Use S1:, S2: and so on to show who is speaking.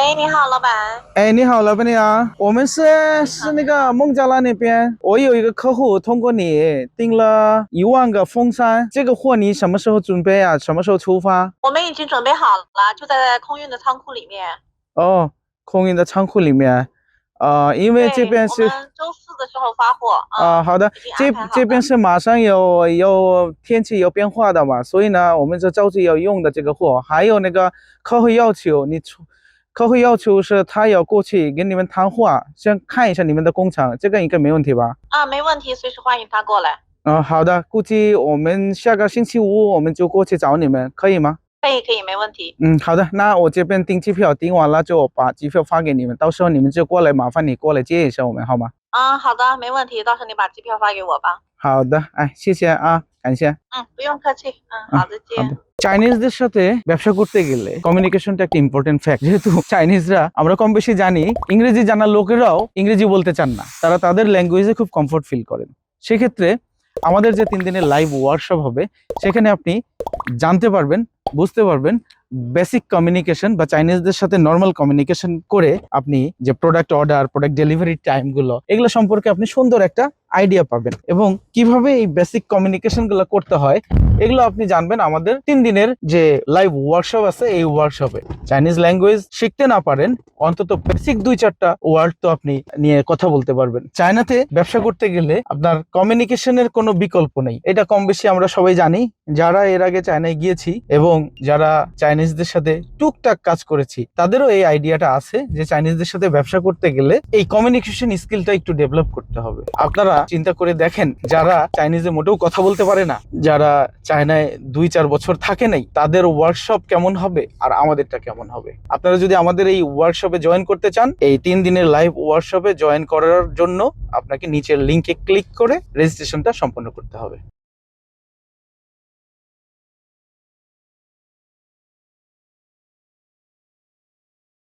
S1: 喂，你好，老板。
S2: 哎，你好，老板娘，我们是那个孟加拉那边，我有一个客户通过你订了1万个风扇，这个货你什么时候准备啊？什么时候出发？
S1: 我们已经准备好了，就在空运的仓库里面。
S2: 哦，空运的仓库里面，因为这
S1: 对，
S2: 边是
S1: 我们周四的时候发货。嗯，
S2: 好的，
S1: 已经
S2: 这
S1: 安排好了。
S2: 这边是马上有天气有变化的嘛，所以呢，我们就着急要用的这个货，还有那个客户要求，客户要求是他要过去跟你们谈话，先看一下你们的工厂，这个应该没问题吧？
S1: 啊，没问题，随时欢迎他过来。
S2: 好的，估计我们下个星期五我们就过去找你们，可以吗？
S1: 可以，可以，没问题。
S2: 好的，那我这边订机票订完了，就把机票发给你们，到时候你们就过来，麻烦你过来接一下我们，好吗？
S1: 好的，没问题，到时候你把机票发给我吧。
S2: 好的，哎，谢谢啊，感谢。
S1: 不用客气。好，再见。
S2: 好的। চাইনিজদের সাথে ব্যবসা করতে গেলে কমিউনিকেশনটা একটা ইম্পর্টেন্ট ফ্যাক্ট, যেহেতু চাইনিজরা আমরা কম বেশি জানি, ইংরেজি জানা লোকেরাও ইংরেজি বলতে চান না, তারা তাদের ল্যাঙ্গুয়েজে খুব কমফোর্ট ফিল করেন। সেক্ষেত্রে আমাদের যে 3 দিনের লাইভ ওয়ার্কশপ হবে, সেখানে আপনি জানতে পারবেন, বুঝতে পারবেন বেসিক কমিউনিকেশন বা চাইনিজদের সাথে নর্মাল কমিউনিকেশন করে আপনি যে প্রোডাক্ট অর্ডার, প্রোডাক্ট ডেলিভারি টাইমগুলো, এগুলো সম্পর্কে আপনি সুন্দর একটা আইডিয়া পাবেন এবং কিভাবে এই বেসিক কমিউনিকেশনগুলো করতে হয় এগুলো আপনি জানবেন আমাদের 3 দিনের যে লাইভ ওয়ার্কশপ আছে এই ওয়ার্কশপে। চাইনিজ ল্যাঙ্গুয়েজ শিখতে না পারেন, অন্তত বেসিক 2-4টা ওয়ার্ড তো আপনি নিয়ে কথা বলতে পারবেন। চায়নাতে ব্যবসা করতে গেলে আপনার কমিউনিকেশনের কোনো বিকল্প নেই, এটা কম বেশি আমরা সবাই জানি, যারা এর আগে চায়নায় গিয়েছি এবং যারা চাইনিজদের সাথে টুকটাক কাজ করেছি তাদেরও এই আইডিয়াটা আছে যে চাইনিজদের সাথে ব্যবসা করতে গেলে এই কমিউনিকেশন স্কিলটা একটু ডেভেলপ করতে হবে। আপনারা চিন্তা করে দেখেন, যারা চাইনিজে মোটেও কথা বলতে পারে না, যারা চায়নায় 2-4 বছর থাকে নাই, তাদের ওয়ার্কশপ কেমন হবে আর আমাদেরটা কেমন হবে। আপনারা যদি আমাদের এই ওয়ার্কশপে জয়েন করতে চান, এই 3 দিনের লাইভ ওয়ার্কশপে জয়েন করার জন্য আপনাকে নিচের লিংকে ক্লিক করে রেজিস্ট্রেশনটা সম্পন্ন করতে হবে।